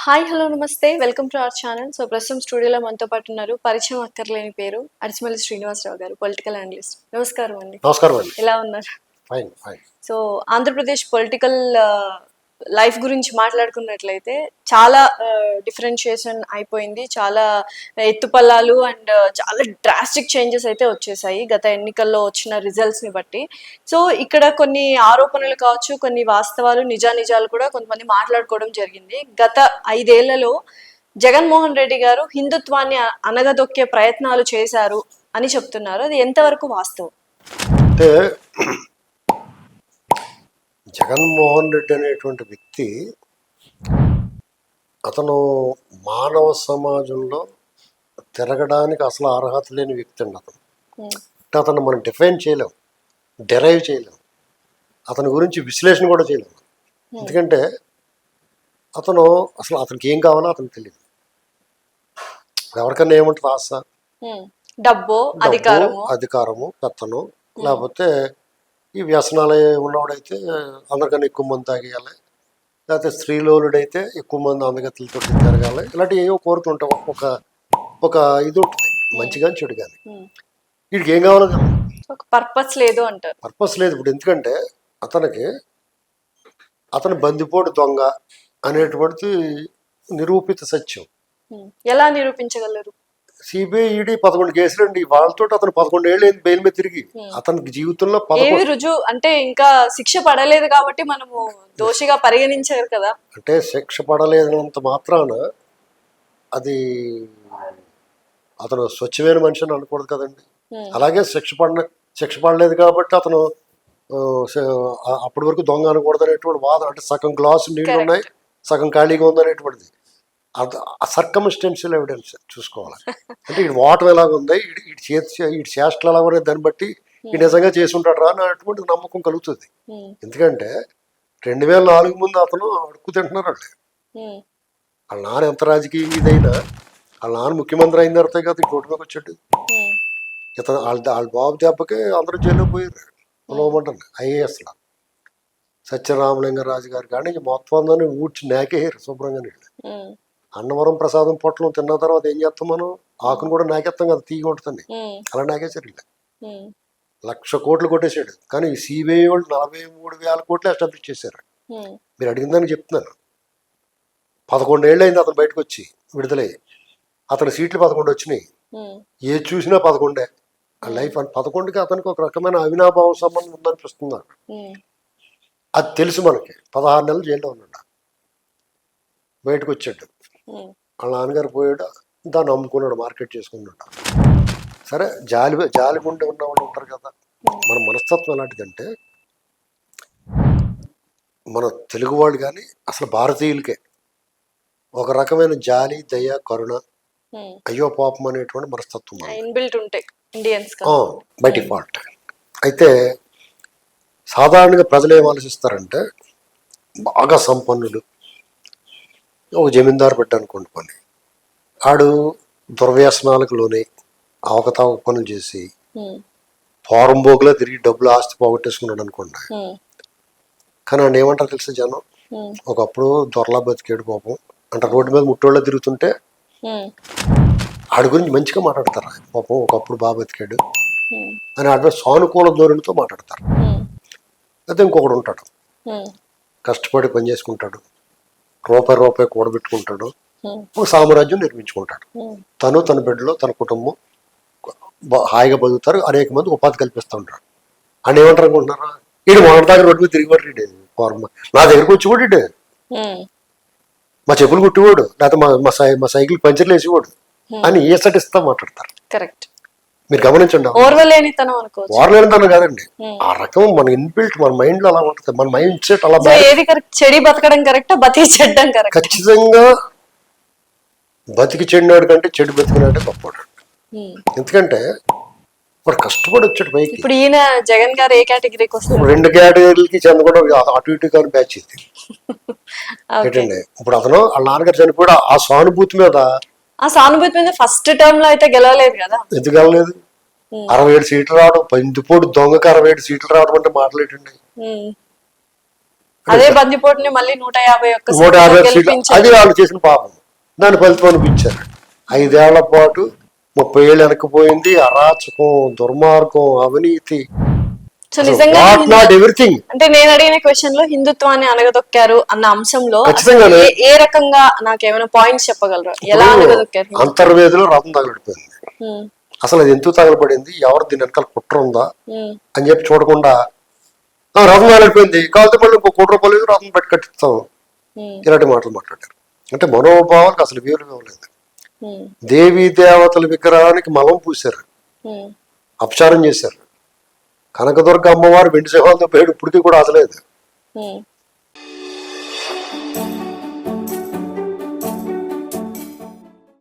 Hi hello నమస్తే welcome to our channel. So ప్రస్తుతం స్టూడియోలో మనతో పాటు ఉన్నారు పరిచయం అక్కర్లేని పేరు అరిచిమల్లి శ్రీనివాసరావు గారు, పొలిటికల్ అనలిస్ట్. నమస్కారం అండి. నమస్కారం అండి. ఎలా ఉన్నారు? Fine fine. So Andhra Pradesh political life గురించి మాట్లాడుకున్నట్లయితే చాలా డిఫరెన్షియేషన్ అయిపోయింది. చాలా ఎత్తుపల్లాలు అండ్ చాలా డ్రాస్టిక్ చేంజెస్ అయితే వచ్చేసాయి గత ఎన్నికల్లో వచ్చిన రిజల్ట్స్ని బట్టి. సో ఇక్కడ కొన్ని ఆరోపణలు కావచ్చు, కొన్ని వాస్తవాలు నిజానిజాలు కూడా కొంతమంది మాట్లాడుకోవడం జరిగింది. గత 5 ఏళ్లలో జగన్మోహన్ రెడ్డి గారు హిందుత్వాన్ని అనగదొక్కే ప్రయత్నాలు చేశారు అని చెప్తున్నారు. అది ఎంతవరకు వాస్తవం? అంటే జగన్మోహన్ రెడ్డి అనేటువంటి వ్యక్తి అతను మానవ సమాజంలో తిరగడానికి అసలు అర్హత లేని వ్యక్తి అండి. అంటే అతను మనం డిఫైన్ చేయలేం, డెరైవ్ చేయలేం, అతని గురించి విశ్లేషణ కూడా చేయలేము. ఎందుకంటే అతను అసలు అతనికి ఏం కావాలో అతనికి తెలియదు. ఎవరికన్నా ఏముంటుంది ఆశ? డబ్బు, అధికారము, కత్తను, లేకపోతే ఈ వ్యసనాలు ఉన్నవాడైతే అందరికన్నా ఎక్కువ మంది తాగేయాలి, లేకపోతే స్త్రీలోనుడైతే ఎక్కువ మంది అందగతులతో తిరగాలి. ఇలాంటివి ఏవో కోరుతుంటాం. ఒక ఒక ఇది ఉంటుంది, మంచి కానీ చెడు కానీ. వీడికి ఏం కావాలో ఒక పర్పస్ లేదు అంటారు. పర్పస్ లేదు. ఇప్పుడు ఎందుకంటే అతని బందిపోటు దొంగ అనేటువంటిది నిరూపిత సత్యం. ఎలా నిరూపించగలరు? సిబిఐ ఈడీ 11 కేసులు అండి. వాళ్ళతో అతను 11 ఏళ్ళు బెయిల్ మీద తిరిగి అతనికి జీవితంలో రుజువు అంటే ఇంకా శిక్ష పడలేదు కాబట్టి మనము దోషిగా పరిగణించారు కదా. అంటే శిక్ష పడలేదన్నంత మాత్రాన అది అతను స్వచ్ఛమైన మనిషి అని అనకూడదు కదండి. అలాగే శిక్ష పడలేదు కాబట్టి అతను అప్పటి వరకు దొంగ అనకూడదు అనేటువంటి వాదన. అంటే సగం గ్లాసు నీళ్లు ఉన్నాయి, సగం ఖాళీగా ఉందనేటువంటిది సర్కమ్స్టెన్షియల్ ఎవిడెన్స్ చూసుకోవాలి. అంటే ఇటు వాటం ఎలాగ ఉంది, ఇటు చేష్టలు ఎలా ఉన్నాయి, దాన్ని బట్టి ఈ నిజంగా చేసి ఉంటాడు రా అన్నటువంటి నమ్మకం కలుగుతుంది. ఎందుకంటే 2004 ముందు అతను అడుక్కు తింటున్నారు. వాళ్ళ నాన్న ఎంత రాజకీయ ఇదైనా వాళ్ళ నాన్న ముఖ్యమంత్రి అయిన తర్వాత కదా ఈ రోడ్డు మీద వచ్చాడు. ఇతను వాళ్ళ బాబు దెబ్బకి అందరూ జైల్లో పోయారు. పిలవమంటారు ఐఏఎస్లా సత్యరామలింగరాజు గారు కానీ మొత్తం అందరినీ ఊడ్చి నాకేయారు శుభ్రంగా నీళ్ళు. అన్నవరం ప్రసాదం పొట్లం తిన్న తర్వాత ఏం చేస్తాం మనం? ఆకును కూడా నాకేస్తాం కదా, తీగ ఉంటుంది. అలా నాకేసారు. ఇలా 1,00,000 కోట్లు కొట్టేశాడు. కానీ ఈ సిబిఐ వాళ్ళు 43,000 కోట్లు ఎస్టాబ్లిష్ చేశారు. మీరు అడిగిందని చెప్తున్నాను. 11 ఏళ్ళు అయింది అతను బయటకు వచ్చి విడుదలయ్యి. అతని సీట్లు 11 వచ్చినాయి. ఏది చూసినా 11. ఆ లైఫ్ 11కి అతనికి ఒక రకమైన అవినాభావ సంబంధం ఉందనిపిస్తున్నారు. అది తెలుసు మనకి. 16 నెలలు జైల్లో ఉన్నాడు. బయటకు వచ్చాడు. వాళ్ళ నాన్నగారు పోయాడు, దాన్ని అమ్ముకున్నాడు, మార్కెట్ చేసుకున్నాడు. సరే, జాలి గుండె ఉన్న వాళ్ళు ఉంటారు కదా. మన మనస్తత్వం ఎలాంటిదంటే మన తెలుగు వాళ్ళు కానీ అసలు భారతీయులకే ఒక రకమైన జాలి, దయ, కరుణ, అయ్యో పాపం అనేటువంటి మనస్తత్వం బై డిఫాల్ట్. అయితే సాధారణంగా ప్రజలు ఏం ఆలోచిస్తారంటే బాగా సంపన్నులు, ఒక జమీందారు బిడ్డ అనుకోండి, పని ఆడు దుర్వ్యసనాలకు లోనే అవకతవక పనులు చేసి ఫారం బోగులో తిరిగి డబ్బులు ఆస్తి పోగొట్టేసుకున్నాడు అనుకోండి. కానీ ఆయన ఏమంటారు తెలుసా జనం? ఒకప్పుడు దొరలా బతికేడు పాపం అంటే రోడ్డు మీద ముట్టోళ్ళ తిరుగుతుంటే ఆడి గురించి మంచిగా మాట్లాడతారు. పాపం ఒకప్పుడు బాగా బతికాడు అని ఆడి సానుకూల ధోరణితో మాట్లాడతారు. అయితే ఇంకొకడు ఉంటాడు, కష్టపడి పని చేసుకుంటాడు, రూపాయి కూడబెట్టుకుంటాడు, ఒక సామ్రాజ్యం నిర్మించుకుంటాడు. తను, తన బిడ్డలో, తన కుటుంబం హాయిగా బతుకుతారు. అనేక మంది ఉపాధి కల్పిస్తూ ఉంటాడు. అని ఏమంటారు అనుకుంటున్నారా? వీడు మొదటి దాకా రోడ్డు మీద తిరిగి పడి నా దగ్గరకు వచ్చి కూడా ఇడే మా చెప్పులు కుట్టివాడు, లేకపోతే మా సైకిల్ పంచర్లు వేసేవాడు అని ఏసటిస్తా మాట్లాడతారు. కరెక్ట్. మీరు గమనించండి. ఓర్వలేనితనం కాదండి, ఆ రకం మన ఇన్బిల్ట్ మన మైండ్ లో అలా ఉంటుంది. మన మైండ్ సెట్ అలా. చెడి బతకడం కరెక్ట్, బతికి చెడ్డం కరెక్ట్. ఖచ్చితంగా బతికి చెడినాడు కంటే చెడు బతికినాడే గొప్పవాడు. ఎందుకంటే వాడు కష్టపడి వచ్చాడు పైకి. ఇప్పుడు ఈయన జగన్ గారు ఏ కేటగిరీకి వస్తారు? 2 కేటగిరీలకి చెందకుండా అటు ఇటు కానీ బ్యాచ్ ఇది ఏంటండి. ఇప్పుడు అతను వాళ్ళ నాన్నగారు చనిపోయాడు. ఆ సానుభూతి మీద ఫస్ట్ టర్మ్ లో అయితే గెలవలేదు కదా. ఎందుకు గెలవలేదు? 67 సీట్లు రావడం, బందిపోటు దొంగకి 67 సీట్లు రావడం అంటే మాట్లాడండి. అదే బందిపోటుని మళ్ళీ 151 150 సీట్లు గెలిపించారు. అది వాళ్ళు చేసిన పాపం. దాని ఫలితం అనిపించారు. 5 ఏళ్ల పాటు 30 ఏళ్ళు వెనక్కిపోయింది. అరాచకం, దుర్మార్గం, అవినీతి, సో నిజంగా నాట్ ఎవ్రీథింగ్. అంటే నేను అడిగిన క్వశ్చన్ లో హిందుత్వాన్ని అనగదొక్కారు అన్న అంశంలో ఖచ్చితంగానే. అసలు ఏ రకంగా నాకు ఏమైనా పాయింట్స్ చెప్పగలరు, ఎలా అనగదొక్కారు? అంతర్వేదిలో రథం తగలడిపోయింది. ఉమ్, అసలు అది ఎందుకు తగలబడింది, ఎవరు దీని వెనకాల కుట్ర ఉందా ఉమ్, అని చెప్పి చూడకుండా రథం తగలడిపోయింది, కాకపోతే మళ్ళీ ఇంకో ₹1 రథం పెట్టి కట్టిస్తాం, ఉమ్, ఇలాంటి మాటలు మాట్లాడారు. అంటే మనోభావాలకు అసలు వీలు ఇవ్వలేదు. ఉమ్, దేవీ దేవతల విగ్రహానికి మలం పూశారు, ఉమ్, అపచారం చేశారు. కనకదుర్గ అమ్మవారు వెండి సింహాలతో పేరు ఇప్పటికీ కూడా అసలేదు. ఉమ్,